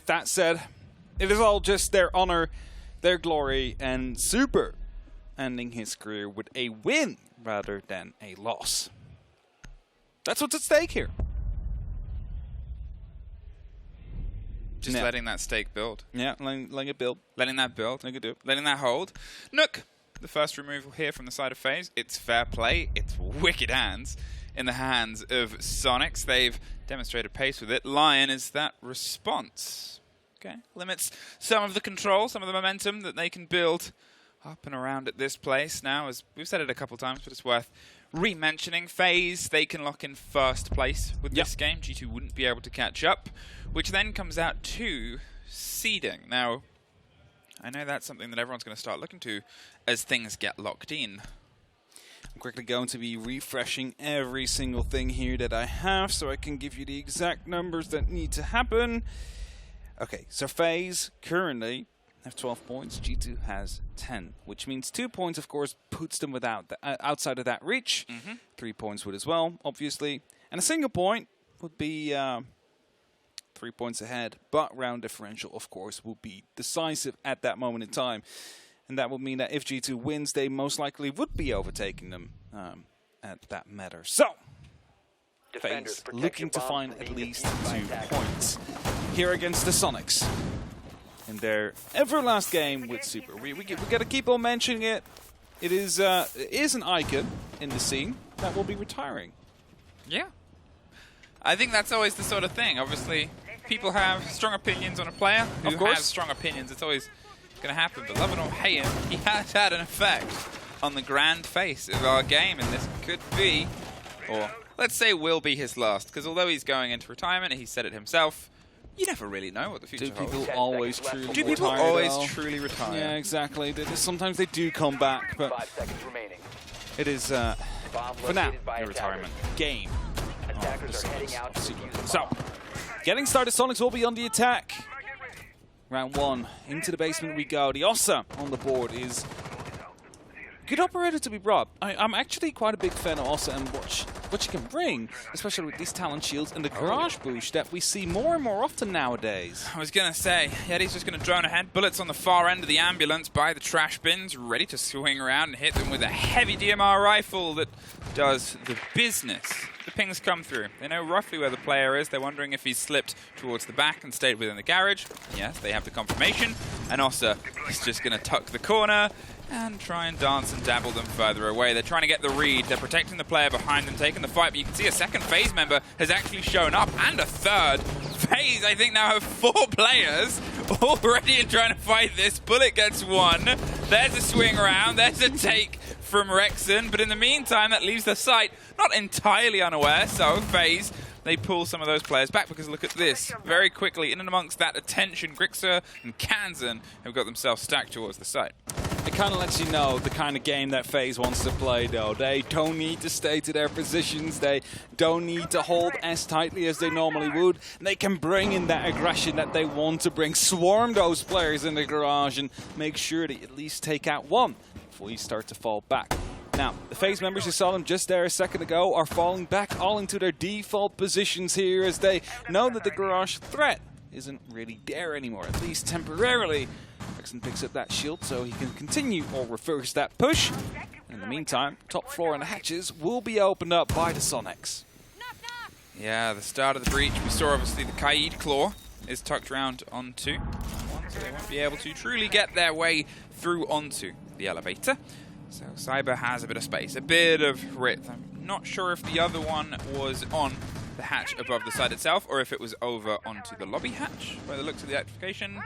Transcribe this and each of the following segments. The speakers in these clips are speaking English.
with that said, it is all just their honor, their glory, and Super ending his career with a win rather than a loss. That's what's at stake here. Just letting that stake build. Yeah, letting it build. Letting that build. Letting that hold. Nook, the first removal here from the side of FaZe. It's fair play. It's wicked hands in the hands of Soniqs. They've demonstrated pace with it. Lion is that response. Okay, limits some of the control, some of the momentum that they can build up and around at this place. Now, as we've said it a couple times, but it's worth re-mentioning, FaZe, they can lock in first place with this game. G2 wouldn't be able to catch up, which then comes out to seeding. Now, I know that's something that everyone's going to start looking to as things get locked in. I'm quickly going to be refreshing every single thing here that I have so I can give you the exact numbers that need to happen. Okay, so FaZe currently have 12 points, G2 has 10, which means 2 points, of course, puts them outside of that reach. 3 points would as well, obviously. And a single point would be 3 points ahead, but round differential, of course, will be decisive at that moment in time. And that would mean that if G2 wins, they most likely would be overtaking them at that matter. So, FaZe looking to find at least 2 points here against the Soniqs in their last game with Super. We got to keep on mentioning it. It is an icon in the scene that will be retiring. Yeah. I think that's always the sort of thing. Obviously, people have strong opinions on a player who has strong opinions. It's always going to happen. But love it or hate him, he has had an effect on the grand face of our game. And this could be, or let's say will be his last. Because although he's going into retirement, he said it himself, you never really know what the future holds. Do people always truly retire? Do people always truly retire? Yeah, exactly. Sometimes they do come back, but it is, for now, a retirement game. So, getting started, Soniqs will be on the attack. Round 1, into the basement we go. The Ossa on the board is good operator to be brought. I'm actually quite a big fan of Ossa and what she can bring, especially with these talent shields and the garage boost that we see more and more often nowadays. I was going to say, Yeti's just going to drone ahead. Bullets on the far end of the ambulance by the trash bins, ready to swing around and hit them with a heavy DMR rifle that does the business. The pings come through. They know roughly where the player is. They're wondering if he's slipped towards the back and stayed within the garage. Yes, they have the confirmation. And Ossa is just going to tuck the corner and try and dance and dabble them further away. They're trying to get the read. They're protecting the player behind them, taking the fight. But you can see a second FaZe member has actually shown up, and a third. FaZe, I think, now have 4 players already trying to fight this. Bullet gets 1. There's a swing around. There's a take from Rexon. But in the meantime, that leaves the site not entirely unaware. So FaZe, they pull some of those players back because look at this. Very quickly, in and amongst that attention, Grixer and Kansan have got themselves stacked towards the site. It kind of lets you know the kind of game that FaZe wants to play, though. They don't need to stay to their positions. They don't need to hold as tightly as they normally would. And they can bring in that aggression that they want to bring. Swarm those players in the garage and make sure they at least take out one before you start to fall back. Now, the FaZe members, you saw them just there a second ago, are falling back all into their default positions here as they know that the garage threat isn't really there anymore, at least temporarily. Rexon picks up that shield so he can continue or reverse that push. In the meantime, top floor and the hatches will be opened up by the Soniqs. Yeah, the start of the breach. We saw obviously the Kaid Claw is tucked round onto one, so they won't be able to truly get their way through onto the elevator. So Cyber has a bit of space, a bit of width. I'm not sure if the other one was on the hatch above the side itself or if it was over onto the lobby hatch by the looks of the electrification.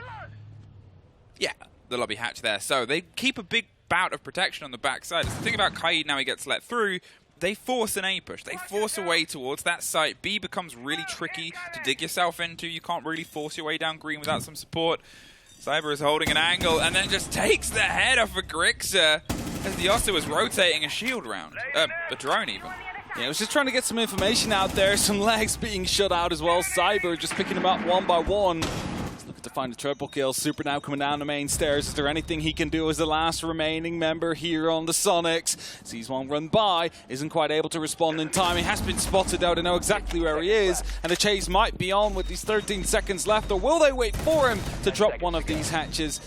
Yeah, the lobby hatch there. So they keep a big bout of protection on the backside. The thing about Kaid now he gets let through, they force an A push. They force a way towards that site. B becomes really tricky to dig yourself into. You can't really force your way down green without some support. Cyber is holding an angle and then just takes the head off of Grixer as the Ossa was rotating a shield round. A drone even. Yeah, I was just trying to get some information out there. Some legs being shut out as well. Cyber just picking them up one by one. to find a triple kill. Super now coming down the main stairs. Is there anything he can do as the last remaining member here on the Soniqs? Sees one run by, isn't quite able to respond in time. He has been spotted though to know exactly where he is, and the chase might be on with these 13 seconds left, or will they wait for him to drop one of these hatches?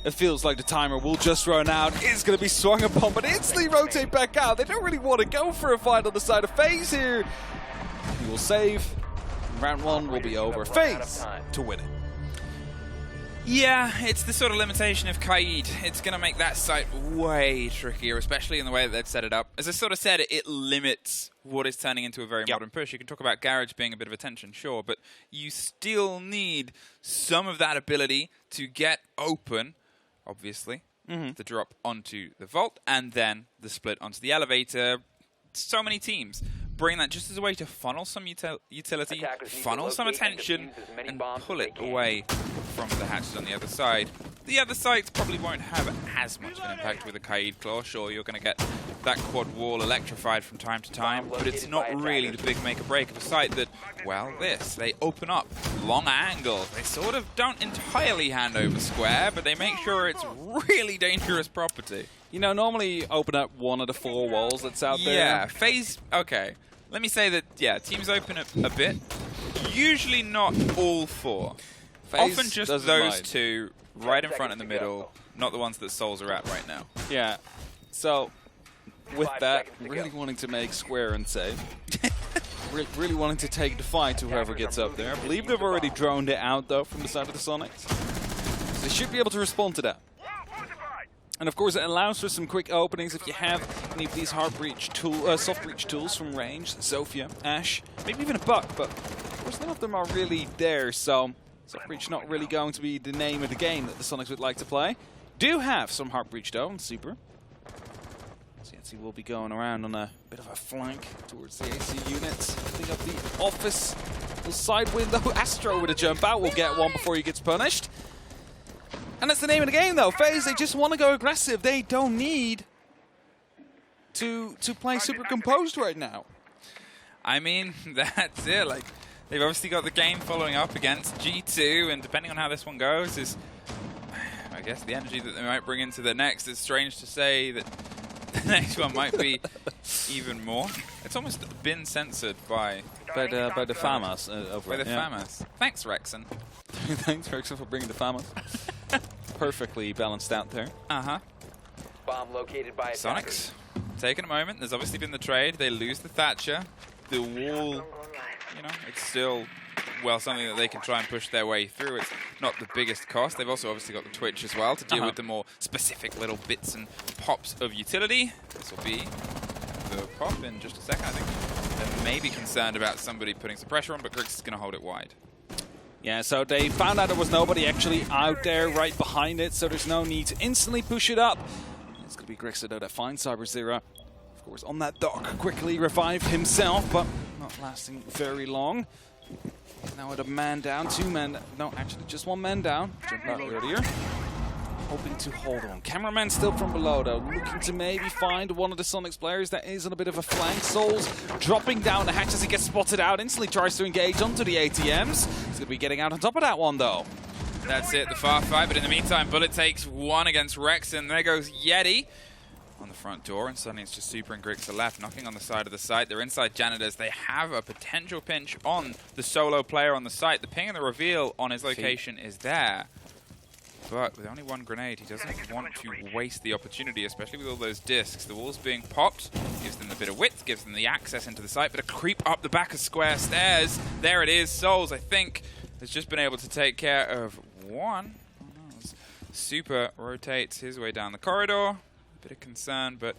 It feels like the timer will just run out. It's going to be swung upon, but instantly rotate back out. They don't really want to go for a fight on the side of FaZe here. He will save. Round 1 will be over. FaZe to win it. Yeah, it's the sort of limitation of Kaid. It's going to make that site way trickier, especially in the way that they've set it up. As I sort of said, it limits what is turning into a very modern push. You can talk about Garage being a bit of a tension, sure, but you still need some of that ability to get open, obviously, the drop onto the vault, and then the split onto the elevator. So many teams bring that just as a way to funnel some utility, funnel some attention, and pull it away from the hatches on the other side. The other sites probably won't have as much of an impact with a Kaid Claw. Sure, you're going to get that quad wall electrified from time to time, but it's not really the big make or break of a site that, well, they open up long angles. They sort of don't entirely hand over square, but they make sure it's really dangerous property. You know, normally open up one of the 4 walls that's out there. Yeah, FaZe, okay. Let me say that, yeah, teams open up a bit. Usually not all 4. FaZe often just those mind. 2 right in front in the middle, not the ones that Souls are at right now. Yeah. So, with that, really wanting to make square and save. Really wanting to take the fight to whoever gets up there. I believe they've already droned it out, though, from the side of the Soniqs. So they should be able to respond to that. And of course, it allows for some quick openings if you have any of these hard breach soft breach tools from range. Zofia, Ash, maybe even a Buck, but of course none of them are really there, so soft breach not really going to be the name of the game that the Soniqs would like to play. Do have some hard breach though on Super. CNC will be going around on a bit of a flank towards the AC units. Putting up the office, the side window. Astro with a jump out will get one before he gets punished. And that's the name of the game, though. FaZe, they just want to go aggressive. They don't need to play super composed right now. I mean, that's it. Like, they've obviously got the game following up against G2, and depending on how this one goes, is I guess the energy that they might bring into the next. It's strange to say that the next one might be even more. It's almost been censored by the FAMAS over by the FAMAS. Thanks, Rexon. Thanks, Rexon, for bringing the FAMAS. Perfectly balanced out there. Bomb located by Soniqs taking a moment. There's obviously been the trade. They lose the Thatcher. The wall, you know, it's still, well, something that they can try and push their way through. It's not the biggest cost. They've also obviously got the Twitch as well to deal with the more specific little bits and pops of utility. This will be the pop in just a second. I think they may be concerned about somebody putting some pressure on, but Grix is going to hold it wide. Yeah, so they found out there was nobody actually out there right behind it, so there's no need to instantly push it up. It's going to be Grixer though that finds CyberZero. Of course, on that dock, quickly revived himself, but not lasting very long. Now with a man down, 2 men, no, actually just 1 man down. Jumped out earlier. Hoping to hold on. Cameraman still from below though, looking to maybe find one of the Soniqs players that is on a bit of a flank. Souls dropping down the hatch as he gets spotted out, instantly tries to engage onto the ATMs. He's going to be getting out on top of that one though. That's it, the far fight, but in the meantime, Bullet takes 1 against Rex, and there goes Yeti on the front door, and suddenly it's just Super and Grixer left, knocking on the side of the site. They're inside Janitors. They have a potential pinch on the solo player on the site. The ping and the reveal on his location is there. But with only 1 grenade, he doesn't want to waste the opportunity, especially with all those discs. The wall's being popped, gives them a bit of width, gives them the access into the site, but a creep up the back of square stairs. There it is. Souls, I think, has just been able to take care of 1. Oh, no. Super rotates his way down the corridor. A bit of concern, but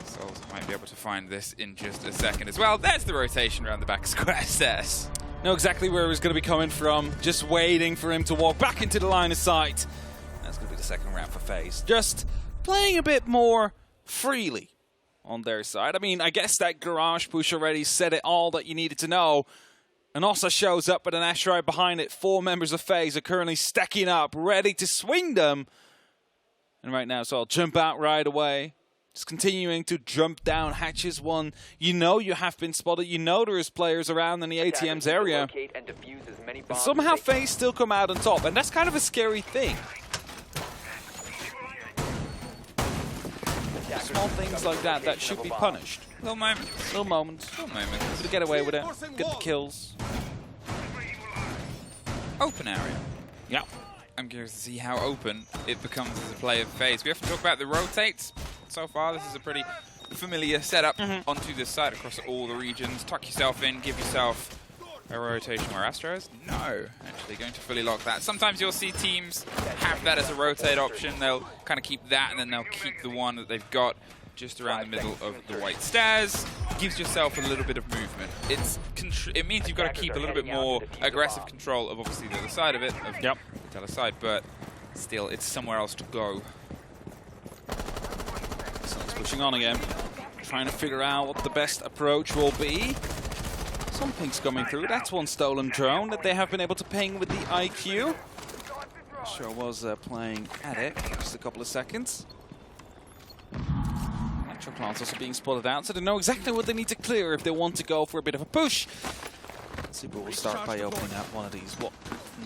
Souls might be able to find this in just a second as well. There's the rotation around the back of square stairs. Know exactly where he was going to be coming from, just waiting for him to walk back into the line of sight. That's going to be the second round for FaZe. Just playing a bit more freely on their side. I mean, I guess that garage push already said it all that you needed to know. And also shows up with an Astralis behind it. 4 members of FaZe are currently stacking up, ready to swing them. And right now, so I'll jump out right away. Just continuing to jump down hatches one. You know you have been spotted. You know there is players around in the ATM's area. And somehow FaZe still come out on top. And that's kind of a scary thing. Small things like that that should be punished. Little moments. Little moments. Little moments. To get away with it. Get the kills. Open area. Yeah. I'm curious to see how open it becomes as a play of FaZe. We have to talk about the rotates. So far, this is a pretty familiar setup onto this side across all the regions. Tuck yourself in, give yourself a rotation where Astro is. No, actually going to fully lock that. Sometimes you'll see teams have that as a rotate option. They'll kind of keep that, and then they'll keep the one that they've got just around the middle of the white stairs. Gives yourself a little bit of movement. It means you've got to keep a little bit more aggressive control of obviously the other side of it, of the other side, but still, it's somewhere else to go. Soniqs pushing on again, trying to figure out what the best approach will be. Some pings coming through. That's one stolen drone that they have been able to ping with the IQ. Sure was playing at it for just a couple of seconds. Plants also being spotted out, so they know exactly what they need to clear if they want to go for a bit of a push. Super will start by opening up one of these. What?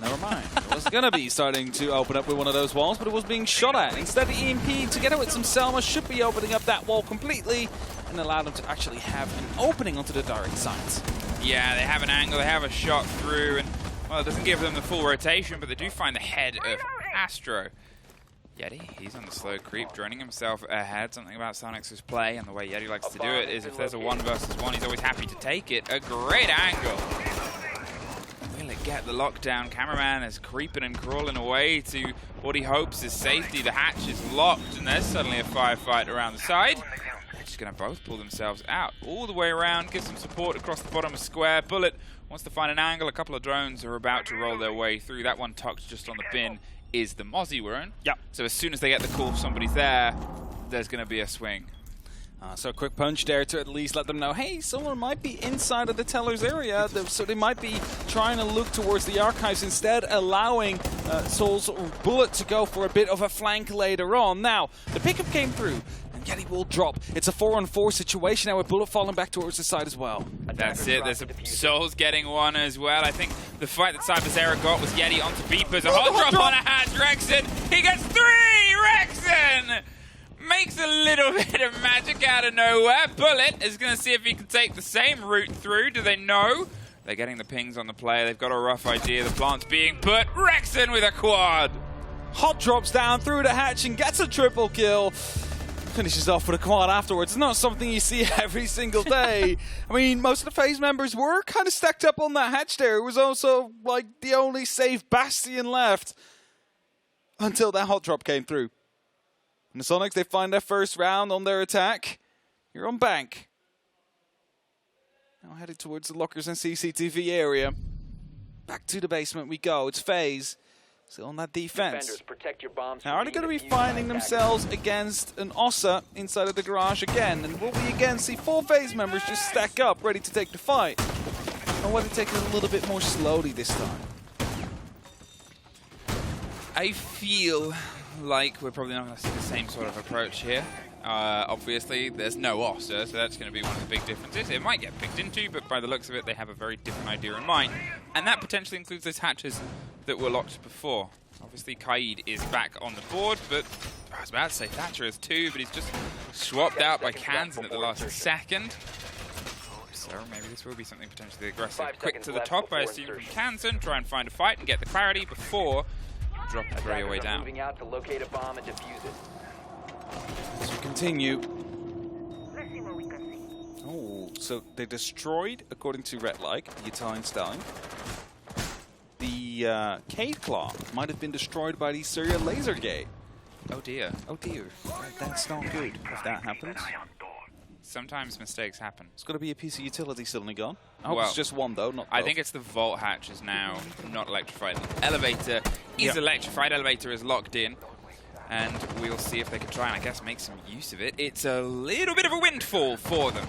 Never mind. It was going to be starting to open up with one of those walls, but it was being shot at. Instead, the EMP, together with some Selma, should be opening up that wall completely and allow them to actually have an opening onto the direct sides. Yeah, they have an angle, they have a shot through, and, well, it doesn't give them the full rotation, but they do find the head of Astro. Yeti, he's on the slow creep, droning himself ahead. Something about Soniqs' play and the way Yeti likes to do it is if there's a 1 versus 1, he's always happy to take it. A great angle. Will it get the lockdown? Cameraman is creeping and crawling away to what he hopes is safety. The hatch is locked, and there's suddenly a firefight around the side. They're just going to both pull themselves out all the way around, give some support across the bottom of square. Bullet wants to find an angle. A couple of drones are about to roll their way through. That one tucked just on the bin is the Mozzie we're in. Yep. So as soon as they get the call somebody's there, there's going to be a swing. So a quick punch there to at least let them know, hey, someone might be inside of the teller's area, so they might be trying to look towards the archives instead, allowing Soul's Bullet to go for a bit of a flank later on. Now, the pickup came through, and Yeti will drop. It's a 4-on-4 situation now with Bullet falling back towards the side as well. That's it. There's Soul's getting one as well. I think the fight that Cyberzera got was Yeti onto Beepers. A hot drop on a hatch. Rexon, he gets 3! Rexon makes a little bit of magic out of nowhere. Bullet is going to see if he can take the same route through. Do they know? They're getting the pings on the player. They've got a rough idea. The plant's being put. Rexon with a quad. Hot drops down through the hatch and gets a triple kill. Finishes off with a quad afterwards. It's not something you see every single day. I mean, most of the FaZe members were kind of stacked up on that hatch there. It was also like the only safe bastion left until that hot drop came through. And the Soniqs, they find their first round on their attack. Here on Bank. Now headed towards the lockers and CCTV area. Back to the basement we go. It's FaZe. Still on that defense. Now, are they going to be finding themselves against an Ossa inside of the garage again? And will we again see 4 FaZe members just stack up, ready to take the fight? Or will they take it a little bit more slowly this time? I feel like we're probably not going to see the same sort of approach here. Obviously, there's no Ossa, so that's going to be one of the big differences. It might get picked into, but by the looks of it, they have a very different idea in mind. And that potentially includes those hatches that were locked before. Obviously, Kaid is back on the board, but I was about to say Thatcher is too, but he's just swapped out by Kansan at the last second. So maybe this will be something potentially aggressive. Quick to the top, I assume, from Kansan. Try and find a fight and get the clarity before dropping the very way down. As we continue. Oh, so they destroyed, according to Red Like, the Italian stallion. The Cade Claw might have been destroyed by the Syria laser gate. Oh dear. Oh dear. That's not good if that happens. Sometimes mistakes happen. It's got to be a piece of utility suddenly gone. I hope Well, it's just one though, not both. I think it's the vault hatch is now not electrified. Elevator is electrified. Elevator is locked in. And we'll see if they can try and, I guess, make some use of it. It's a little bit of a windfall for them.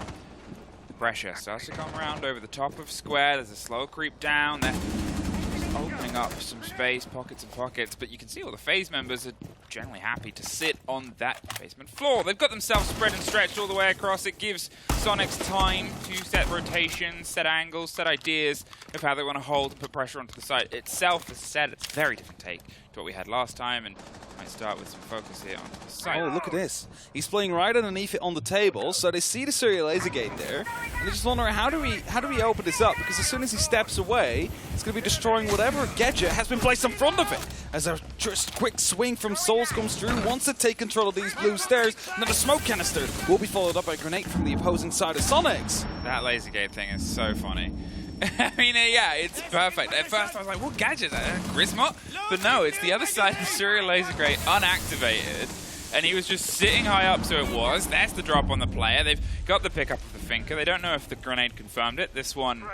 The pressure starts to come around over the top of square. There's a slow creep down. They're just opening up some space, pockets and pockets. But you can see all the FaZe members are generally happy to sit on that basement floor. They've got themselves spread and stretched all the way across. It gives Soniqs time to set rotations, set angles, set ideas of how they want to hold and put pressure onto the site itself. As I said, it's a very different take to what we had last time, and I might start with some focus here onto the site. Oh, look at this. He's playing right underneath it on the table, so they see the serial laser gate there, and they just wonder, how do we open this up? Because as soon as he steps away, it's going to be destroying whatever gadget has been placed in front of it. As a just quick swing from Souls comes through, wants to take control of these blue stairs, another smoke canister will be followed up by a grenade from the opposing side of Soniqs. That laser gate thing is so funny. I mean, yeah, it's perfect. At first I was like, what gadget? Grismot? But no, it's the other side of the serial laser gate unactivated. And he was just sitting high up, so it was. That's the drop on the player. They've got the pickup of the Finker. They don't know if the grenade confirmed it. This one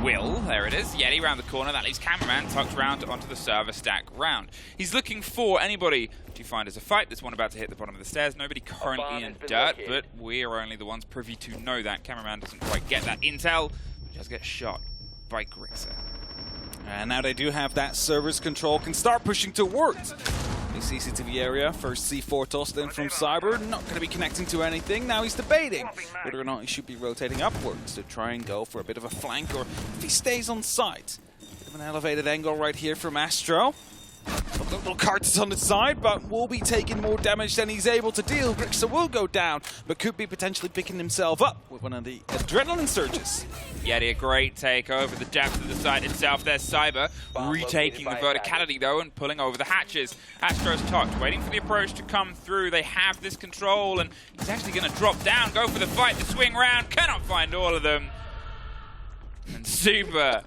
will. There it is. Yeti around the corner. That leaves Cameraman tucked round onto the server stack round. He's looking for anybody to find as a fight. There's one about to hit the bottom of the stairs. Nobody currently in dirt, but we're only the ones privy to know that. Cameraman doesn't quite get that intel. He does get shot by Grixer. And now they do have that server's control, can start pushing towards the CCTV area. First C4 tossed in from Cyber, not going to be connecting to anything. Now he's debating whether or not he should be rotating upwards to try and go for a bit of a flank, or if he stays on site. Bit of an elevated angle right here from Astro. A little carts on the side, but will be taking more damage than he's able to deal. Grixer will go down, but could be potentially picking himself up with one of the adrenaline surges. Yeti, a great take over the depth of the site itself. There's Cyber retaking the verticality, though, and pulling over the hatches. Astro's tucked, waiting for the approach to come through. They have this control, and he's actually going to drop down, go for the fight, the swing round. Cannot find all of them. And Super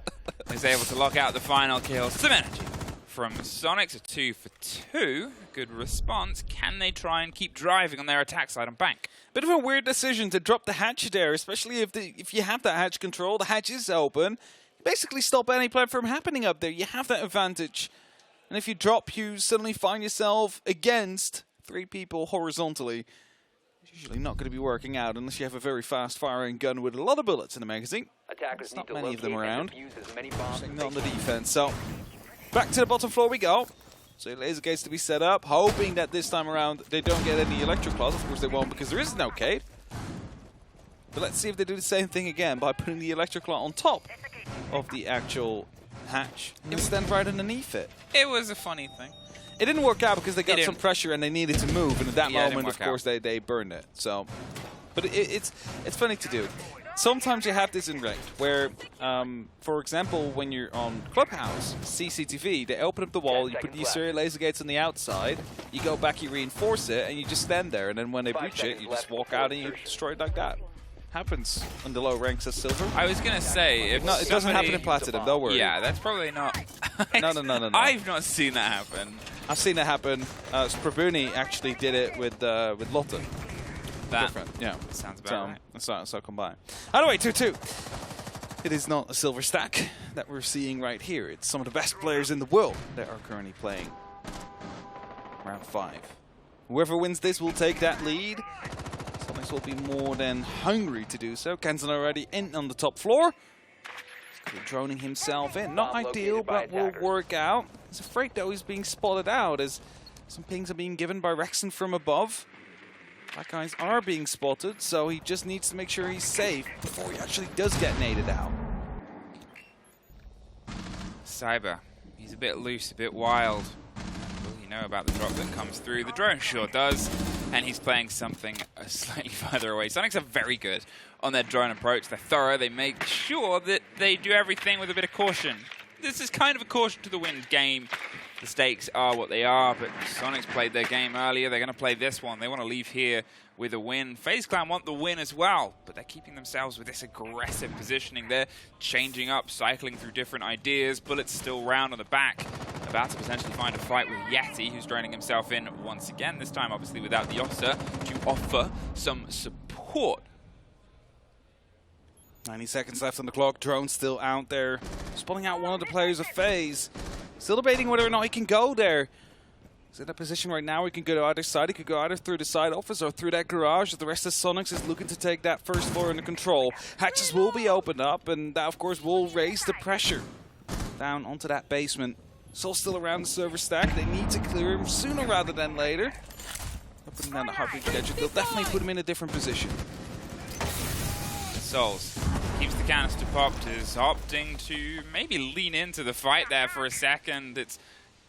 is able to lock out the final kill. Some energy from Soniqs, a 2 for 2. Good response. Can they try and keep driving on their attack side and bank? Bit of a weird decision to drop the hatch there, especially if you have that hatch control. The hatch is open. You basically stop any play from happening up there. You have that advantage. And if you drop, you suddenly find yourself against 3 people horizontally. It's usually not going to be working out unless you have a very fast-firing gun with a lot of bullets in the magazine. Attackers There's not need to many of them locate and around. defuse as many bombs as On the they can. defense. So back to the bottom floor we go. So laser gates to be set up, hoping that this time around they don't get any electric claws. Of course they won't, because there is no cave. But let's see if they do the same thing again by putting the electric claw on top of the actual hatch and stand right underneath it. It was a funny thing. It didn't work out because they got some pressure and they needed to move, and at that moment, of course, they burned it. So, but it's funny to do. Sometimes you have this in ranked, where, for example, when you're on Clubhouse, CCTV, they open up the wall, you put the serial laser gates on the outside, you go back, you reinforce it, and you just stand there, and then when they breach it, you just walk out and you destroy it like that. Happens in the low ranks as silver. I was going to say, if it doesn't happen in platinum, don't worry. Yeah, that's probably not. No. I've not seen that happen. I've seen it happen. Sprabuni actually did it with Lotte. That different, yeah. Sounds about right. So combined. Anyway, 2-2. It is not a silver stack that we're seeing right here. It's some of the best players in the world that are currently playing round 5. Whoever wins this will take that lead. Soniqs will be more than hungry to do so. Kenzen already in on the top floor. He's droning himself in. Not ideal, but will work out. He's afraid, though, he's being spotted out as some pings are being given by Rexon from above. Black guys are being spotted, so he just needs to make sure he's safe before he actually does get naded out. Cyber, he's a bit loose, a bit wild. Will he know about the drop that comes through? The drone sure does, and he's playing something slightly further away. Soniqs are very good on their drone approach. They're thorough. They make sure that they do everything with a bit of caution. This is kind of a caution to the wind game. The stakes are what they are, but Soniqs played their game earlier. They're going to play this one. They want to leave here with a win. FaZe Clan want the win as well, but they're keeping themselves with this aggressive positioning. They're changing up, cycling through different ideas. Bullets still round on the back. About to potentially find a fight with Yeti, who's droning himself in once again, this time obviously without the Ossa, to offer some support. 90 seconds left on the clock. Drone still out there. Spotting out one of the players of FaZe. Still debating whether or not he can go there. He's in a position right now. He can go to either side. He could go either through the side office or through that garage. The rest of Soniqs is looking to take that first floor under control. Hatches will be opened up, and that, of course, will raise the pressure down onto that basement. Soul's still around the server stack. They need to clear him sooner rather than later. Putting down the heartbeat gadget, they'll definitely put him in a different position. Souls keeps the canister popped, is opting to maybe lean into the fight there for a second. It's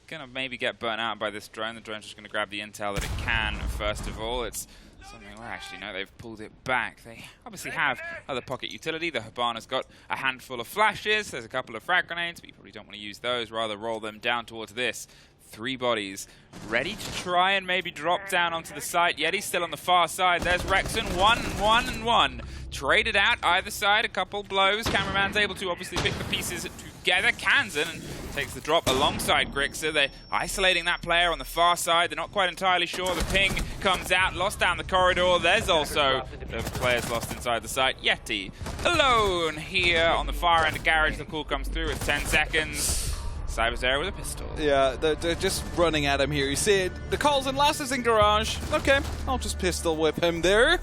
going to maybe get burnt out by this drone. The drone's just going to grab the intel that it can, first of all. It's something, well, actually, no, they've pulled it back. They obviously have other pocket utility. The Hibana's got a handful of flashes. There's a couple of frag grenades, but you probably don't want to use those. Rather roll them down towards this. 3 bodies ready to try and maybe drop down onto the site. Yeti's still on the far side. There's Rexon, 1-1-1. Traded out either side, a couple blows. Cameraman's able to obviously pick the pieces together. Kansan and takes the drop alongside Grixer. They're isolating that player on the far side. They're not quite entirely sure. The ping comes out, lost down the corridor. There's also the players lost inside the site. Yeti alone here on the far end of garage. The call comes through. It's 10 seconds. Cyber's there with a pistol. Yeah, they're just running at him here. You see it. The call's in last is in garage. Okay, I'll just pistol whip him there.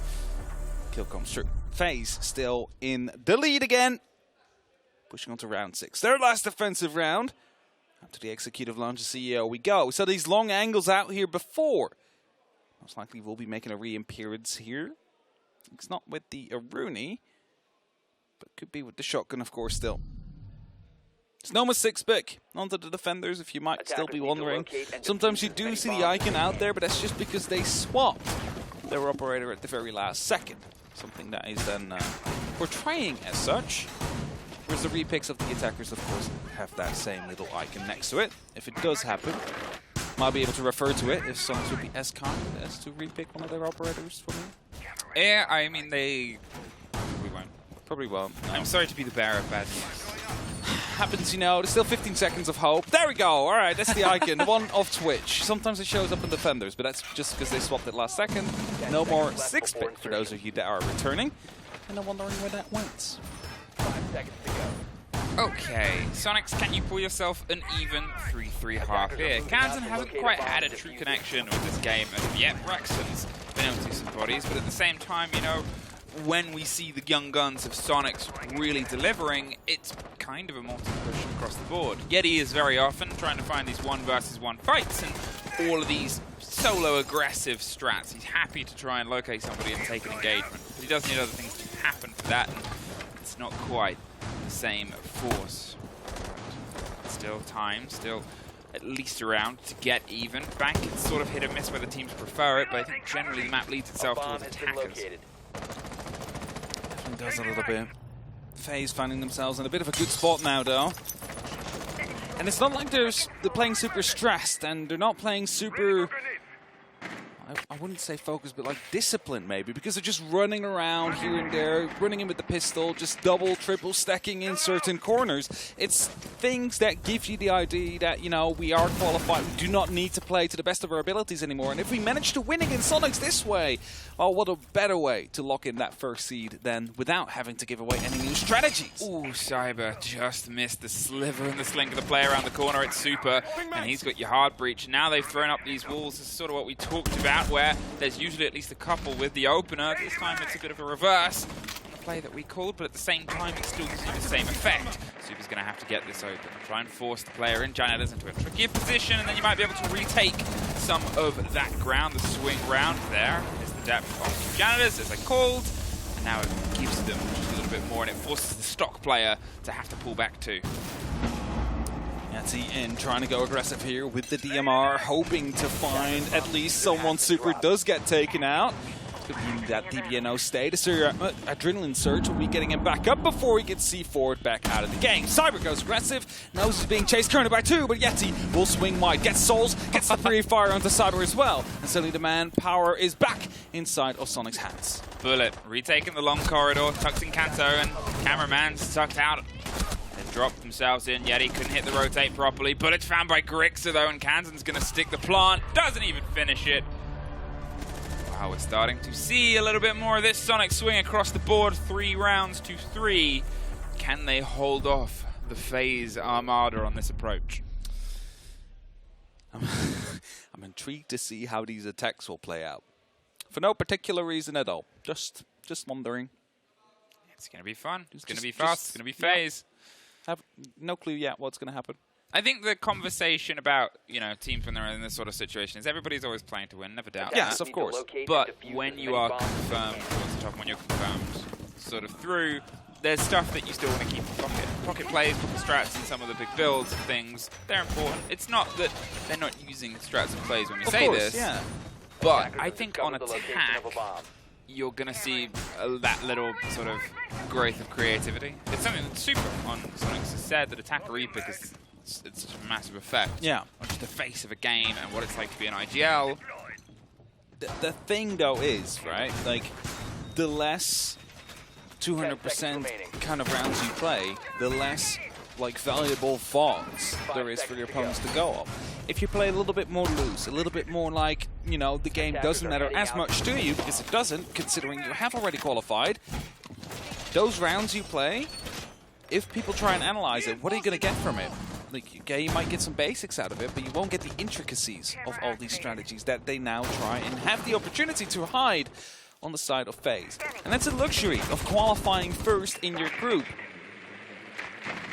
Kill comes through. FaZe still in the lead again. Pushing on to round 6. Their last defensive round. Up to the executive lounge CEO we go. So these long angles out here before. Most likely we'll be making a reappearance here. It's not with the Aruni, but could be with the shotgun, of course, still. It's Noma 6-pick onto the defenders, if you might still be wondering. Sometimes you do see the icon out there, but that's just because they swapped their operator at the very last second. Something that is then portraying as such. Whereas the repicks of the attackers, of course, have that same little icon next to it. If it does happen, might be able to refer to it if Soniqs would be as kind as to repick one of their operators for me. Yeah, I mean, they probably won't. Probably won't. No. I'm sorry to be the bearer of bad news. Happens, you know, there's still 15 seconds of hope. There we go. All right, that's the icon, the one of Twitch. Sometimes it shows up in defenders, but that's just because they swapped it last second. No more 6-pick for those of you that are returning. And I'm wondering where that went. 5 seconds to go. Okay, Soniqs, can you pull yourself an even 3-3 half here? Kansan hasn't quite had a true connection with this game as of yet. Rexon's been able to do some bodies, but at the same time, you know, when we see the young guns of Soniqs really delivering, it's kind of a multi-push across the board. Yeti is very often trying to find these 1 versus 1 fights and all of these solo aggressive strats. He's happy to try and locate somebody and take an engagement, but he does need other things to happen for that, and it's not quite the same force. Still time, still at least around to get even. Back, it's sort of hit and miss where the teams prefer it, but I think generally the map leads itself towards attackers. Does a little bit. FaZe finding themselves in a bit of a good spot now, though. And it's not like they're playing super stressed, and they're not playing super... I wouldn't say focused, but like disciplined maybe, because they're just running around here and there, running in with the pistol, just double, triple stacking in certain corners. It's things that give you the idea that, you know, we are qualified, we do not need to play to the best of our abilities anymore. And if we manage to win against Soniqs this way, well, what a better way to lock in that first seed than without having to give away any new strategies. Ooh, Cyber just missed the sliver and the slink of the play around the corner. It's Super, and he's got your hard breach. Now they've thrown up these walls. This is sort of what we talked about, where there's usually at least a couple with the opener. This time it's a bit of a reverse on the play that we called, but at the same time it still gives you the same effect. Super's going to have to get this open, try and force the player in Janitors into a trickier position, and then you might be able to retake some of that ground. The swing round there is the depth of Janitors, as I called, and now it gives them just a little bit more, and it forces the stock player to have to pull back too. Yeti in trying to go aggressive here with the DMR, hoping to find at least someone. Super does get taken out. Could be that DBNO stay. The adrenaline surge will be getting him back up before he gets C4'd back out of the game. Cyber goes aggressive, knows he's being chased currently by 2, but Yeti will swing wide, gets Souls, gets the free fire onto Cyber as well. And suddenly the manpower is back inside of Soniqs' hands. Bullet retaking the long corridor, tucked in Kanto, and Cameraman's tucked out. They've dropped themselves in. Yeti couldn't hit the rotate properly. Bullet's found by Grixer though, and Kansan's going to stick the plant. Doesn't even finish it. Wow, we're starting to see a little bit more of this Sonic swing across the board. 3 rounds to 3. Can they hold off the FaZe Armada on this approach? I'm intrigued to see how these attacks will play out. For no particular reason at all. Just wondering. It's going to be fun. It's going to be fast. It's going to be FaZe. Have no clue yet what's going to happen. I think the conversation about, you know, teams when they're in this sort of situation is everybody's always playing to win, never doubt Yes, that. of course. But when you are confirmed towards the top, when you're confirmed sort of through, there's stuff that you still want to keep in pocket. Pocket plays, pocket strats, and some of the big builds and things, they're important. It's not that they're not using strats and plays when we say this, yeah. but I think on attack, you're going to see that little sort of growth of creativity. It's something that Super on Soniqs has said, that attack repick is it's such a massive effect on just the face of a game and what it's like to be an IGL. The thing, though, is, right, like, the less 200% kind of rounds you play, the less, like, valuable thoughts there is for your opponents to go up. If you play a little bit more loose, a little bit more like, you know, the game doesn't matter as much to you, because it doesn't, considering you have already qualified, those rounds you play, if people try and analyze it, what are you going to get from it? Like, okay, you might get some basics out of it, but you won't get the intricacies of all these strategies that they now try and have the opportunity to hide on the side of FaZe. And that's a luxury of qualifying first in your group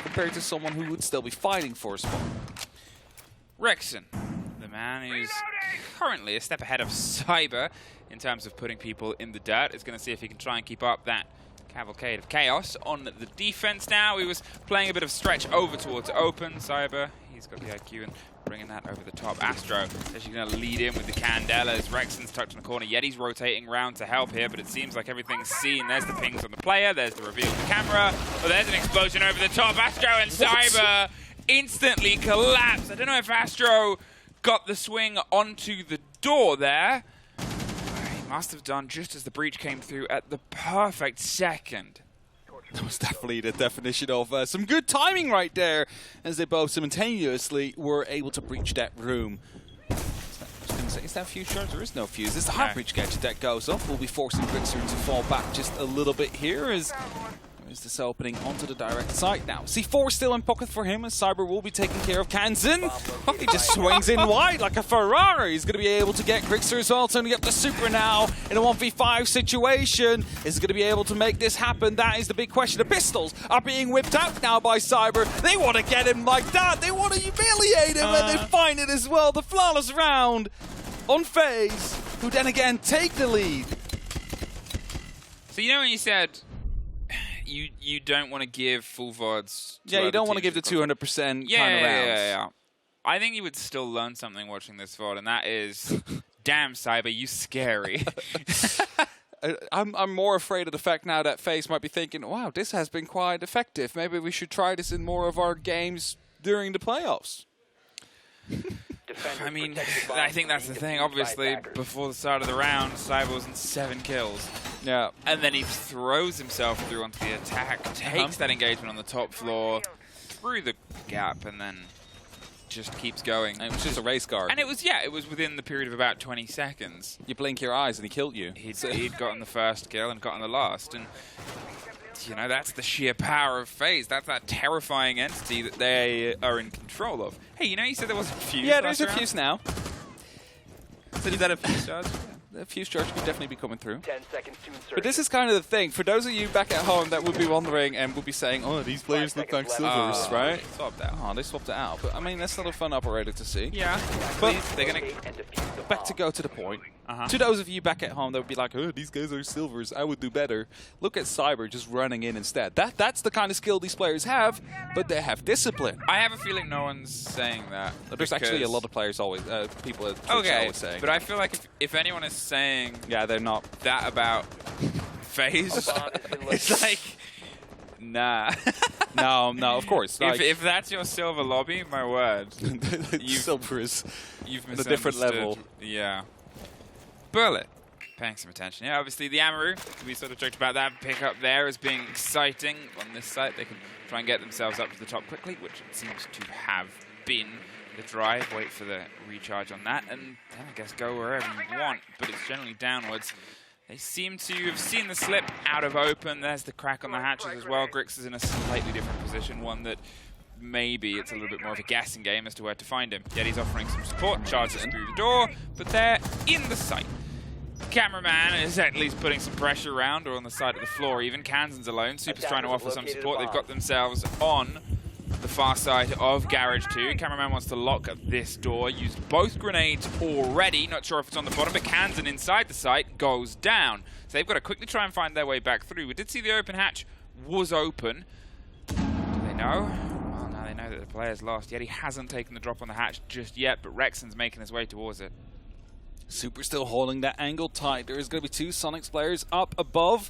compared to someone who would still be fighting for a spot. Rexon, the man who's currently a step ahead of Cyber in terms of putting people in the dirt, is going to see if he can try and keep up that cavalcade of chaos on the defense now. He was playing a bit of stretch over towards open. Cyber, he's got the IQ and bringing that over the top. Astro is actually going to lead in with the Candelas. Rexon's tucked in the corner. Yeti's rotating around to help here, but it seems like everything's seen. There's the pings on the player. There's the reveal of the camera. Oh, there's an explosion over the top. Astro and Cyber instantly collapse. I don't know if Astro got the swing onto the door there. He must have done just as the breach came through at the perfect second. That was definitely the definition of some good timing right there, as they both simultaneously were able to breach that room. Is that fuse charge? There is no fuse. It's the hard breach gadget that goes off. We'll be forcing Grixer to fall back just a little bit here as there's this opening onto the direct side now. C4 still in pocket for him, as Cyber will be taking care of Kanzen. He just swings in wide like a Ferrari. He's going to be able to get Grixer as well, turning up the Super now in a 1v5 situation. Is he going to be able to make this happen? That is the big question. The pistols are being whipped out now by Cyber. They want to get him like that. They want to humiliate him, and they find it as well. The flawless round on FaZe, who then again take the lead. So you know when you said you don't want to give full VODs to you don't want to give the 200% kind of rounds. Yeah. I think you would still learn something watching this VOD, and that is, damn, Cyber, you scary. I'm more afraid of the fact now that FaZe might be thinking, wow, this has been quite effective. Maybe we should try this in more of our games during the playoffs. I mean, I think that's the thing. Obviously, before the start of the round, Cyber was in 7 kills. Yeah. And then he throws himself through onto the attack, takes that engagement on the top floor, through the gap, and then just keeps going. And it was just a race car. And it was within the period of about 20 seconds. You blink your eyes and he killed you. He'd gotten the first kill and gotten the last. And, you know, that's the sheer power of FaZe. That's that terrifying entity that they are in control of. Hey, you know, you said there was a fuse. Yeah, there's a fuse now. So is that a fuse charge? The fuse charge could definitely be coming through. 10 seconds to insert. But this is kind of the thing. For those of you back at home that would be wondering and would be saying, oh, these players look like silvers, right? They swapped out. Oh, they swapped it out. But, I mean, that's not a fun operator to see. Yeah. But they're going to... back to go to the point. To those of you back at home that would be like, oh, these guys are silvers, I would do better. Look at Cyber just running in instead. That's the kind of skill these players have, but they have discipline. I have a feeling no one's saying that. There's actually a lot of players always, people at Twitch always saying. But I feel like if anyone is saying they're not that about FaZe, it's like, nah. No, of course. Like, if that's your silver lobby, my word. Silver is you've on a different level. Yeah. Bullet, paying some attention. Yeah, obviously the Amaru, we sort of joked about that pick up there as being exciting. On this side, they can try and get themselves up to the top quickly, which it seems to have been the drive. Wait for the recharge on that, and then I guess go wherever you want, but it's generally downwards. They seem to have seen the slip out of open. There's the crack on the hatches as well. Grix is in a slightly different position, one that maybe it's a little bit more of a guessing game as to where to find him. Yet he's offering some support, charges through the door, but they're in the sight. Cameraman is at least putting some pressure around, or on the side of the floor even. Kanzen's alone. Super's trying to offer some support. They've got themselves on the far side of Garage 2. Cameraman wants to lock this door. Used both grenades already. Not sure if it's on the bottom, but Kansan inside the site goes down. So they've got to quickly try and find their way back through. We did see the open hatch was open. Do they know? Well, now they know that the player's lost. Yeti hasn't taken the drop on the hatch just yet, but Rexon's making his way towards it. Super still holding that angle tight. There is going to be two Soniqs players up above.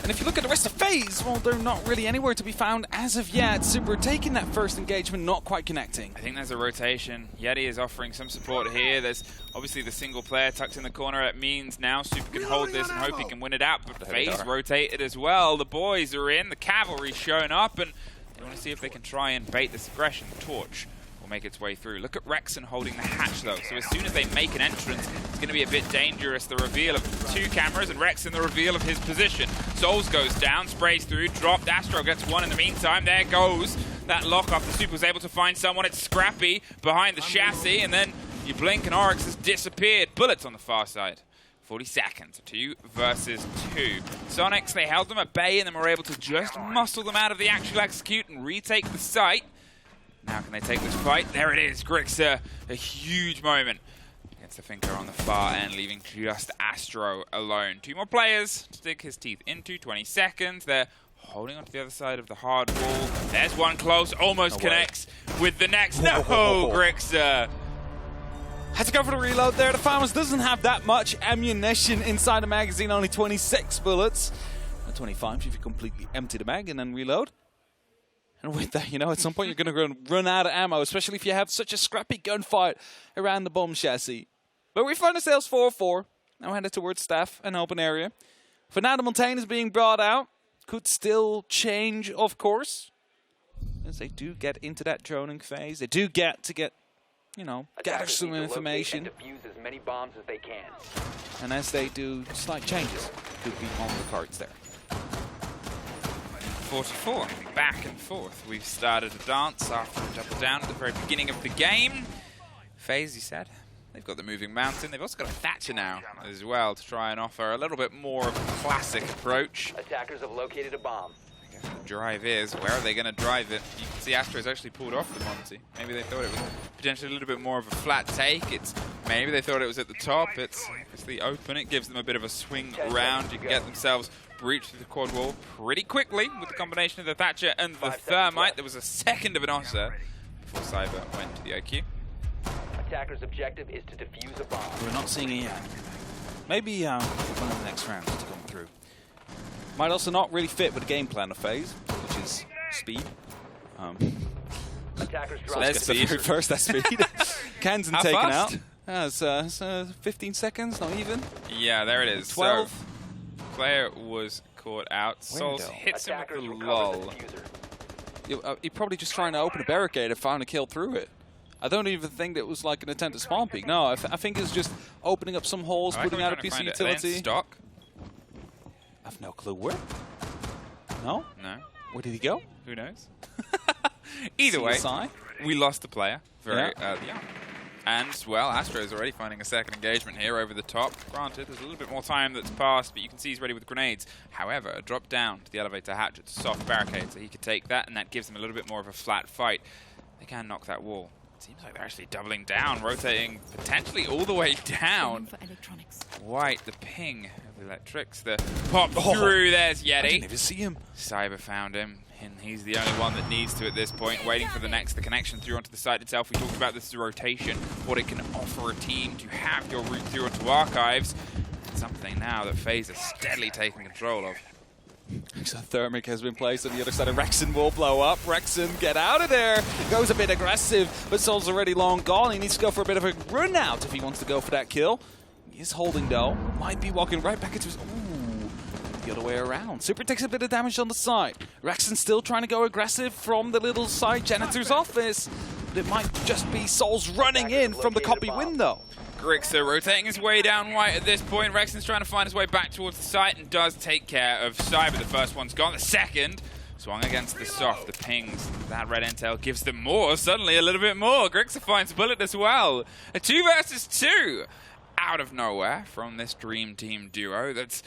And if you look at the rest of FaZe, well, they're not really anywhere to be found as of yet. Super taking that first engagement, not quite connecting. I think there's a rotation. Yeti is offering some support here. There's obviously the single player tucked in the corner. It means now Super can hold this and hope he can win it out. But FaZe rotated as well. The boys are in. The cavalry's shown up. And they want to see if they can try and bait this aggression. Torch make its way through. Look at Rexon holding the hatch though, so as soon as they make an entrance, it's going to be a bit dangerous. The reveal of two cameras and Rexon the reveal of his position. Souls goes down, sprays through, dropped. Astro gets one in the meantime. There goes that lock after Super was able to find someone. It's Scrappy behind the chassis, and then you blink and Oryx has disappeared. Bullets on the far side. 40 seconds, 2 versus 2. Soniqs, they held them at bay and then were able to just muscle them out of the actual execute and retake the site. Now can they take this fight? There it is, Grixer, a huge moment against the Finker on the far end, leaving just Astro alone. 2 more players to dig his teeth into, 20 seconds. They're holding onto the other side of the hard wall. There's one close, almost connects with the next. No, Grixer. Had to go for the reload there. The Farmers doesn't have that much ammunition inside the magazine, only 26 bullets. At 25, if you completely empty the mag and then reload. And with that, you know, at some point you're going to run out of ammo, especially if you have such a scrappy gunfight around the bomb chassis. But we find ourselves 4-4. Now headed towards Staff, an open area. For now, the Montaigne is being brought out. Could still change, of course. As they do get into that droning phase. They do get, you know, gather some information. And defuse as many bombs as they can. And as they do, slight changes could be on the cards there. 44, back and forth. We've started a dance after a double down at the very beginning of the game. FaZe, you said, they've got the moving mountain. They've also got a Thatcher now as well to try and offer a little bit more of a classic approach. Attackers have located a bomb. I guess the drive is, where are they going to drive it? You can see Astro's actually pulled off the Monty. Maybe they thought it was potentially a little bit more of a flat take. Maybe they thought it was at the top. It's obviously open. It gives them a bit of a swing around. You can get themselves breach through the quad wall pretty quickly with the combination of the Thatcher and the Thermite. There was a second of an Ossa before Cyber went to the IQ. Attacker's objective is to defuse a bomb. We're not seeing it yet. Maybe one of the next rounds to come through. Might also not really fit with the game plan of FaZe, which is speed. Attackers So drop. that's the very first, that's speed. Kansan How taken fast? out. It's 15 seconds, not even. Yeah, there it is. 12. So, player was caught out. Souls hits him with Attackers the recover lull. the diffuser. You're probably just trying to open a barricade and found a kill through it. I don't even think that was like an attempt at spawn peek. No, I think it's just opening up some holes, putting out a piece of utility. Stock? I have no clue where. No? No. Where did he go? Who knows? Either way, CSI? we lost the player very early on. And, well, Astro's already finding a second engagement here over the top. Granted, there's a little bit more time that's passed, but you can see he's ready with grenades. However, drop down to the elevator hatch. It's a soft barricade, so he could take that, and that gives him a little bit more of a flat fight. They can knock that wall. It seems like they're actually doubling down, rotating potentially all the way down. White, the ping of the electrics, the pop through. There's Yeti. I didn't even see him. Cyber found him, and he's the only one that needs to at this point, waiting for the connection through onto the site itself. We talked about this rotation, what it can offer a team to have your route through onto archives. Something now that FaZe is steadily taking control of. So Thermic has been placed on the other side, and Rexon will blow up. Rexon, get out of there! Goes a bit aggressive, but Soul's already long gone. He needs to go for a bit of a run out if he wants to go for that kill. He is holding though. Might be walking right back into his... Ooh, the other way around. Super takes a bit of damage on the side. Rexon still trying to go aggressive from the little side janitor's office. But it might just be Soul's running in from the copy window. Grixer rotating his way down White at this point. Rexon's trying to find his way back towards the site and does take care of Cyber. The first one's gone. The second swung against the soft. The pings. That red intel gives them more. Suddenly a little bit more. Grixer finds a bullet as well. A 2 versus 2 out of nowhere from this Dream Team duo that's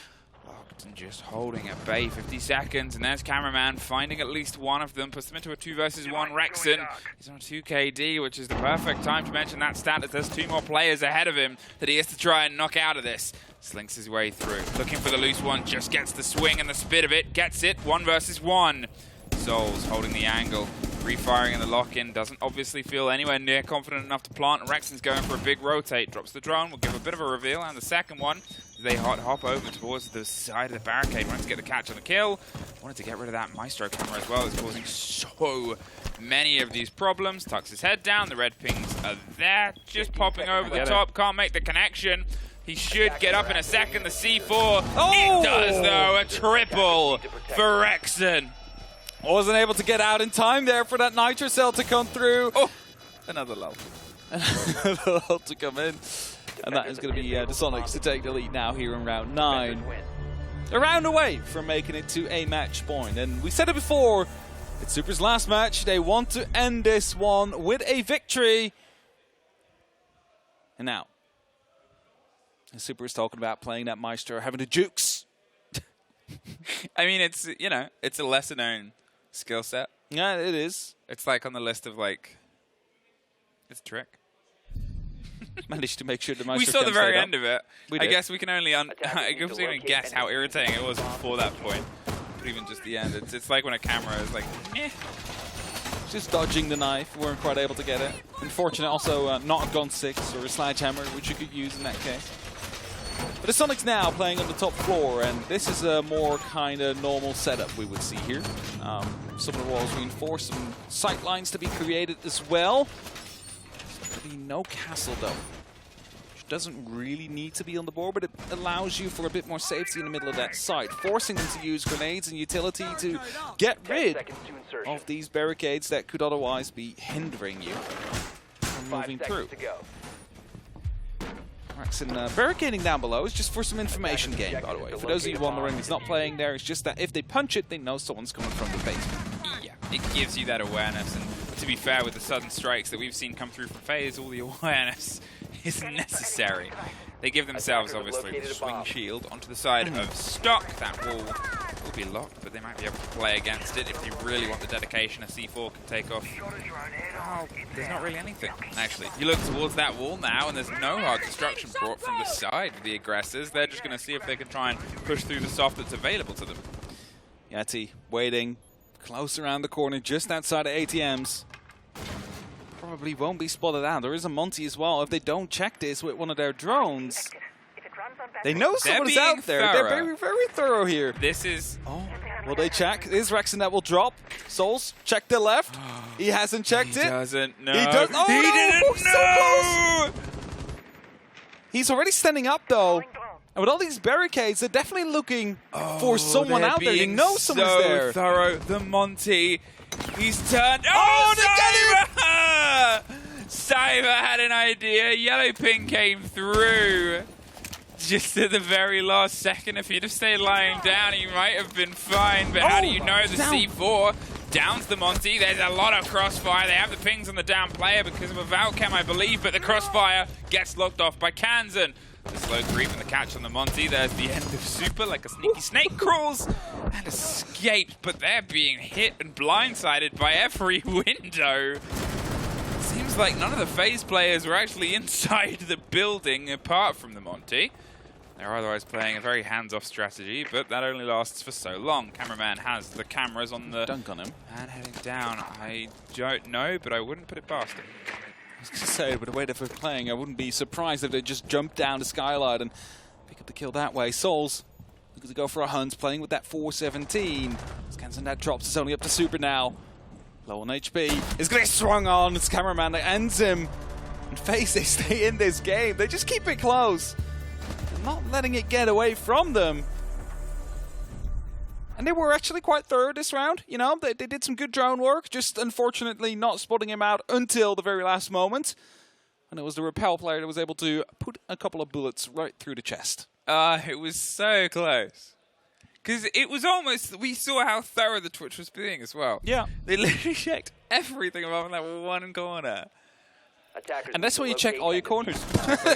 Locked and just holding at bay. 50 seconds, and there's Cameraman finding at least one of them. Puts them into a 2 versus 1. Rexon, he's on 2 KD, which is the perfect time to mention that stat, as there's 2 more players ahead of him that he has to try and knock out of this. Slinks his way through. Looking for the loose one, just gets the swing and the spit of it. Gets it, 1 versus 1. Souls holding the angle. Refiring in the lock-in, doesn't obviously feel anywhere near confident enough to plant. Rexon's going for a big rotate, drops the drone, will give a bit of a reveal, and the second one, they hop over towards the side of the barricade, wanted to get the catch on the kill, wanted to get rid of that Maestro camera as well, it's causing so many of these problems. Tucks his head down, the red pings are there, just popping over the top, can't make the connection. He should get up in a second, the C4, it does though, a triple for Rexon. Wasn't able to get out in time there for that Nitro cell to come through. Oh, another lull. Another lull to come in. And that is going to be the Soniqs to take the lead now here in round 9. A round away from making it to a match point. And we said it before, it's Super's last match. They want to end this one with a victory. And now, Super is talking about playing that Maestro, having the jukes. I mean, it's, you know, it's a lesser known skill set. Yeah, it is. It's like on the list of like, it's a trick. Managed to make sure the Maestro we saw the very up. end of it. I guess we can only guess how irritating it was before that point. But even just the end, it's like when a camera is like, eh. Just dodging the knife, weren't quite able to get it. Unfortunate also not a gun 6 or a sledgehammer, which you could use in that case. But the Soniqs now playing on the top floor, and this is a more kind of normal setup we would see here. Some of the walls reinforced, some sight lines to be created as well. There's going to be no castle though, which doesn't really need to be on the board, but it allows you for a bit more safety in the middle of that site, forcing them to use grenades and utility to get rid of these barricades that could otherwise be hindering you from moving through. Rexon barricading down below is just for some information gain, by the way. For those of you wondering, he's not playing there. It's just that if they punch it, they know someone's coming from the basement. Yeah, it gives you that awareness. And to be fair, with the sudden strikes that we've seen come through from FaZe, all the awareness is necessary. They give themselves, obviously, the swing shield onto the side of stock. That wall will be locked, but they might be able to play against it if they really want the dedication a C4 can take off. Oh, there's not really anything, actually. You look towards that wall now, and there's no hard destruction brought from the side of the aggressors. They're just going to see if they can try and push through the soft that's available to them. Yeti waiting close around the corner, just outside of ATMs. Probably won't be spotted out. There is a Monty as well. If they don't check this with one of their drones, they know someone's out there. They're very, very thorough here. This is... Oh, will they check? Is Rexon that will drop? Souls, check the left. He hasn't checked it. He doesn't know. He does. Oh, he didn't know! So close. He's already standing up, though. And with all these barricades, they're definitely looking for someone out there. You know someone's there. Thorough. The Monty. He's turned. Oh, Cyber! Cyber had an idea. Yellow ping came through. Just at the very last second. If he'd have stayed lying down, he might have been fine. But how do you know the C4 downs the Monty? There's a lot of crossfire. They have the pings on the down player because of a Valcam, I believe. But the crossfire gets locked off by Kansan. The slow creep and the catch on the Monty. There's the end of Super, like a sneaky snake crawls and escaped. But they're being hit and blindsided by every window. It seems like none of the FaZe players were actually inside the building apart from the Monty. They're otherwise playing a very hands-off strategy, but that only lasts for so long. Cameraman has the cameras on the dunk on him. And heading down. I don't know, but I wouldn't put it past him. I was going to say, with the way they're playing, I wouldn't be surprised if they just jumped down the skylight and pick up the kill that way. Souls looking to go for a hunt, playing with that 417. Scanson that drops, it's only up to Super now. Low on HP. It's going to get swung on. It's Cameraman that ends him. And FaZe, they stay in this game. They just keep it close. They're not letting it get away from them. And they were actually quite thorough this round. You know, they did some good drone work, just unfortunately not spotting him out until the very last moment. And it was the Repel player that was able to put a couple of bullets right through the chest. It was so close. Because it was almost, we saw how thorough the Twitch was being as well. Yeah. They literally checked everything above in that one corner. And that's why you check all your corners.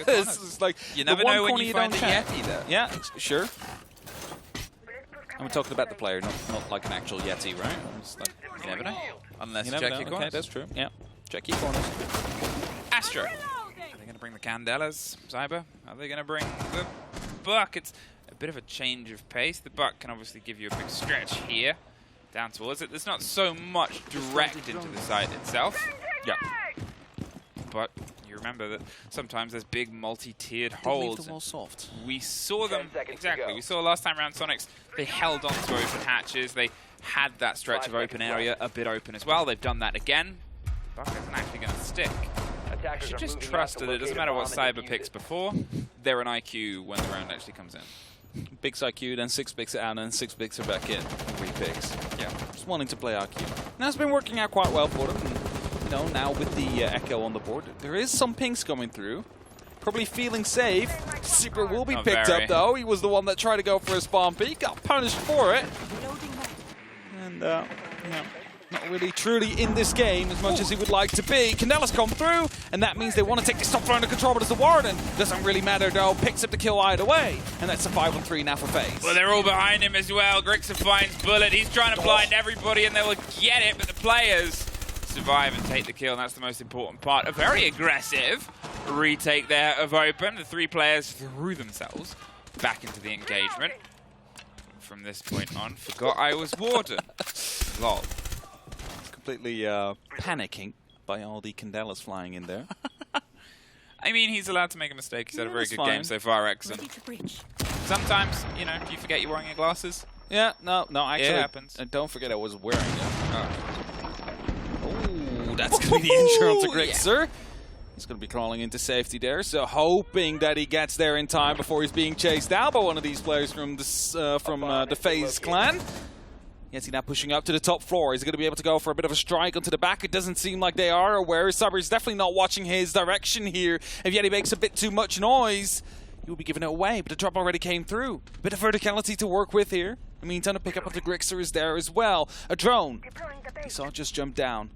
It's like You never know when you find the Yeti there. Yeah, sure. And we're talking about the player, not like an actual Yeti, right? It's like, You never know. Unless you you never check know. your corners. Okay, that's true. Yeah, check your corners. Astro. Are they going to bring the Candelas, Cyber? Are they going to bring the Buck? It's a bit of a change of pace. The Buck can obviously give you a big stretch here, down towards it. There's not so much direct into the site itself. Yeah. But you remember that sometimes there's big multi-tiered Leave holds. them all soft. We saw them, 10 seconds to exactly, go. we saw last time around Soniqs, they held on to open hatches. They had that stretch 5 of open seconds area left. a bit open as well. They've done that again. Buck isn't actually going to stick. You Attackers should are just moving trust out to that it doesn't locate a matter what bomb and Cyber defuse picks it. before, they're an IQ when the round actually comes in. Big IQ, then 6 picks it out, and then 6 picks are back in. 3 picks. Yeah. Just wanting to play IQ. Now it's been working out quite well for them. And, you know, now with the Echo on the board, there is some pings coming through. Probably feeling safe. Super will be Not picked very. up though. He was the one that tried to go for a spawn peek. Got punished for it. And yeah, not really truly in this game as much as he would like to be. Candela's come through, and that means they want to take this top floor under control, but as the Warden doesn't really matter though. Picks up the kill either way, and that's a 5-on-3 now for FaZe. Well, they're all behind him as well. Grixer finds Bullet. He's trying to blind everybody, and they will get it, but the players survive and take the kill, and that's the most important part. A very aggressive retake there of open. The 3 players threw themselves back into the engagement. From this point on, forgot I was Warden. Lol. Completely panicking by all the Candelas flying in there. I mean, he's allowed to make a mistake. He's had a Yeah, very that's good game fine. so far, X. And sometimes, you know, you forget you're wearing your glasses. Yeah, no, actually, happens. Don't forget I was wearing them. Oh. Oh, that's going to be the insurance to Yeah. Grixer. He's going to be crawling into safety there, so hoping that he gets there in time before he's being chased out by one of these players from this, the FaZe Clan. Yes, he's now pushing up to the top floor. He's going to be able to go for a bit of a strike onto the back. It doesn't seem like they are aware. Cyber's definitely not watching his direction here. If Yeti makes a bit too much noise, he will be giving it away, but the drop already came through. A bit of verticality to work with here. In the meantime, the pickup of the Grixer is there as well. A drone. He saw it just jump down.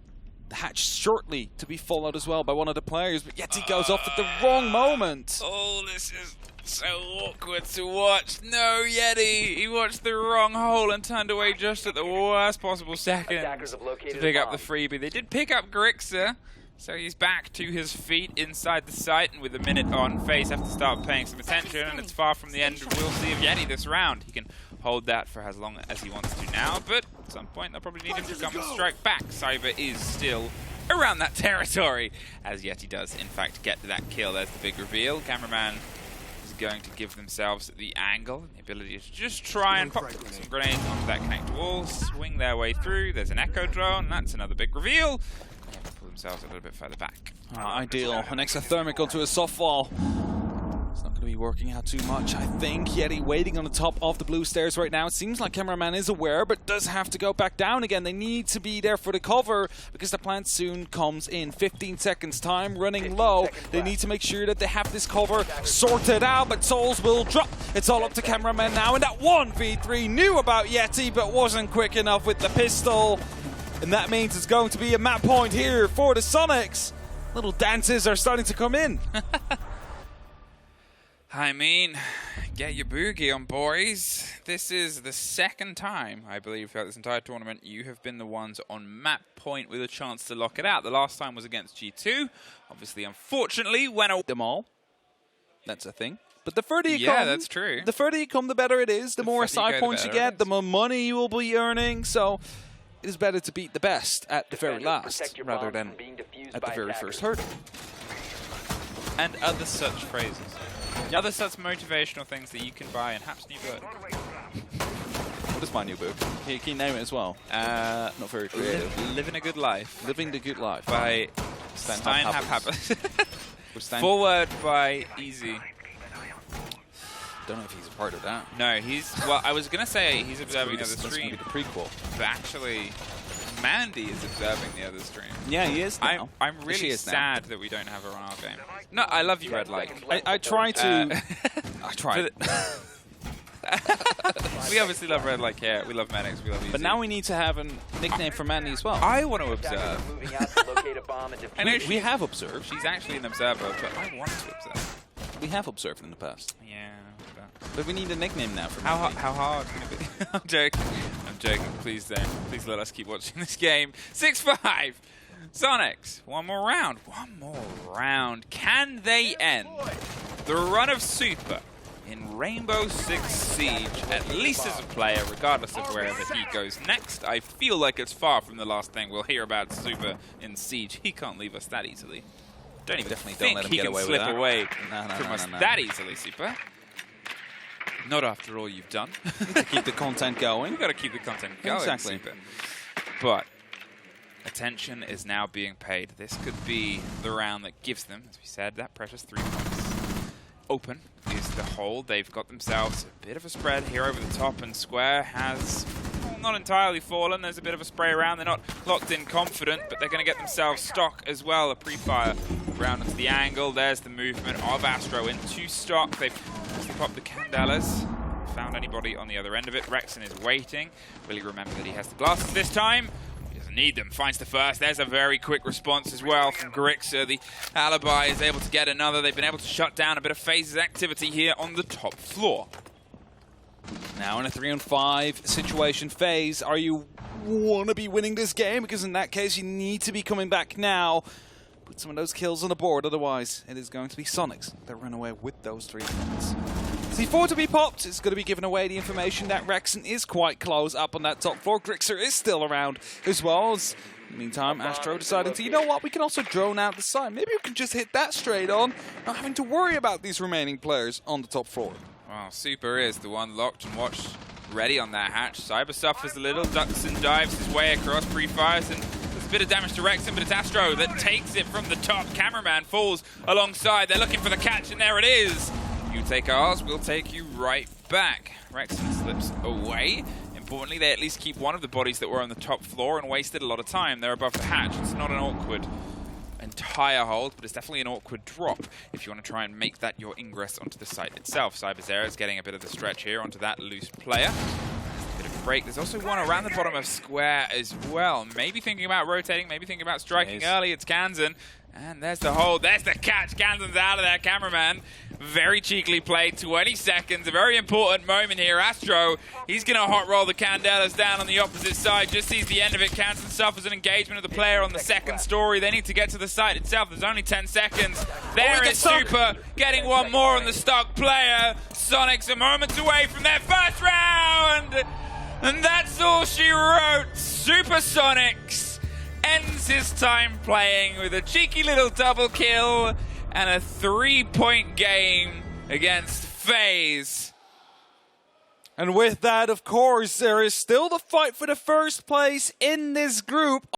The hatch shortly to be followed as well by one of the players, but Yeti goes off at the wrong moment. Oh, this is so awkward to watch. No, Yeti! He watched the wrong hole and turned away just at the worst possible second Attackers have to located pick a up the bomb. freebie. They did pick up Grixer, so he's back to his feet inside the site, and with a minute on, FaZe have to start paying some attention, and it's far from the end. We'll see of Yeti this round. He can hold that for as long as he wants to now, but at some point they'll probably need him to come and strike back. Cyber is still around that territory, as Yeti does in fact get to that kill. There's the big reveal. Cameraman is going to give themselves the angle, the ability to just try and pop some grenades onto that connector wall, swing their way through. There's an echo drone, that's another big reveal. They have to pull themselves a little bit further back. Ideal. An exothermic onto a softball. It's not going to be working out too much, I think. Yeti waiting on the top of the blue stairs right now. It seems like Cameraman is aware, but does have to go back down again. They need to be there for the cover because the plant soon comes in. 15 seconds time, running low. They need to make sure that they have this cover sorted out, but souls will drop. It's all up to Cameraman now, and that 1v3 knew about Yeti, but wasn't quick enough with the pistol. And that means it's going to be a map point here for the Soniqs. Little dances are starting to come in. I mean, get your boogie on, boys. This is the second time, I believe, throughout this entire tournament, you have been the ones on map point with a chance to lock it out. The last time was against G2. Obviously, unfortunately, went away. Them all. That's a thing. But the further you Yeah, come, that's true. The further you come, the better it is. The more further you side go, the points you better it get, is. the more money you will be earning. So it is better to beat the best at the very Defenders, last, protect your rather bombs than from being defused at the by very attackers. first hurdle. And other such phrases. Other such motivational things that you can buy in Hap's new book. What is my new book? Can you name it as well? Not very creative. Living a Good Life Living the Good Life. by Stan Stein Happens. With Stan- Forward by Easy. Don't know if he's a part of that. No, he's... Well, I was going to say he's observing the other That's going to stream, be the prequel. but actually, Mandy is observing the other stream. Yeah, he is now. I'm She really is now. sad that we don't have her on our game. No, I love you, Red Light. I try to... I try. We obviously love Red Light here. We love Manix. We love Easy. But now we need to have a nickname for Mandy as well. I want to Attackers are observe. moving out to locate a bomb and defuse I know it. We have observed. She's actually an observer, but I want to observe. We have observed in the past. Yeah, but But we need a nickname now for How hard can it be? I'm joking. I'm joking. Please don't. Please let us keep watching this game. 6-5. Soniqs. One more round. One more round. Can they end the run of Super in Rainbow Six Siege, at least as a player, regardless of wherever he goes next? I feel like it's far from the last thing we'll hear about Super in Siege. He can't leave us that easily. Don't even Definitely don't let him he get can away slip with that. away No, from us no. that easily, Super. Not after all you've done. To keep the content going. We've got to keep the content going, Exactly. Super. But attention is now being paid. This could be the round that gives them, as we said, that precious 3 points. Open is the hold. They've got themselves a bit of a spread here over the top, and Square has not entirely fallen. There's a bit of a spray around. They're not locked in confident, but they're going to get themselves stock as well. A pre-fire round into the angle. There's the movement of Astro into stock. They've popped the Candelas. Found anybody on the other end of it. Rexon is waiting. Will he remember that he has the glasses this time? He doesn't need them. Finds the first. There's a very quick response as well from Grixer. The Alibi is able to get another. They've been able to shut down a bit of FaZe's activity here on the top floor. Now in a 3-on-5 situation, FaZe, are you want to be winning this game? Because in that case, you need to be coming back now. Put some of those kills on the board, otherwise it is going to be Soniqs that run away with those 3 points. C4 to be popped. It's going to be giving away the information that Rexon is quite close up on that top floor. Grixer is still around as well. In the meantime, Astro decided to, you know what, we can also drone out the side. Maybe we can just hit that straight on, not having to worry about these remaining players on the top floor. Well, Super is the one locked and watched, ready on that hatch. Cyber suffers a little, ducks and dives his way across, pre-fires, and there's a bit of damage to Rexon, but it's Astro that takes it from the top. Cameraman falls alongside. They're looking for the catch, and there it is. You take ours, we'll take you right back. Rexon slips away. Importantly, they at least keep one of the bodies that were on the top floor and wasted a lot of time. They're above the hatch. It's not an awkward entire hold, but it's definitely an awkward drop if you want to try and make that your ingress onto the site itself. Cyberzera is getting a bit of the stretch here onto that loose player. A bit of a break. There's also one around the bottom of Square as well. Maybe thinking about rotating, maybe thinking about striking early. It's Kansan. And there's the hold. There's the catch. Kansan's out of there. Cameraman. Very cheekily played. 20 seconds. A very important moment here. Astro, he's going to hot roll the Candelas down on the opposite side. Just sees the end of it. Kansan suffers an engagement of the player on the second story. They need to get to the site itself. There's only 10 seconds. There is Super getting one more on the stock player. Soniqs are moments away from their first round. And that's all she wrote. Super Soniqs ends his time playing with a cheeky little double kill and a 3-point game against FaZe. And with that, of course, there is still the fight for the first place in this group.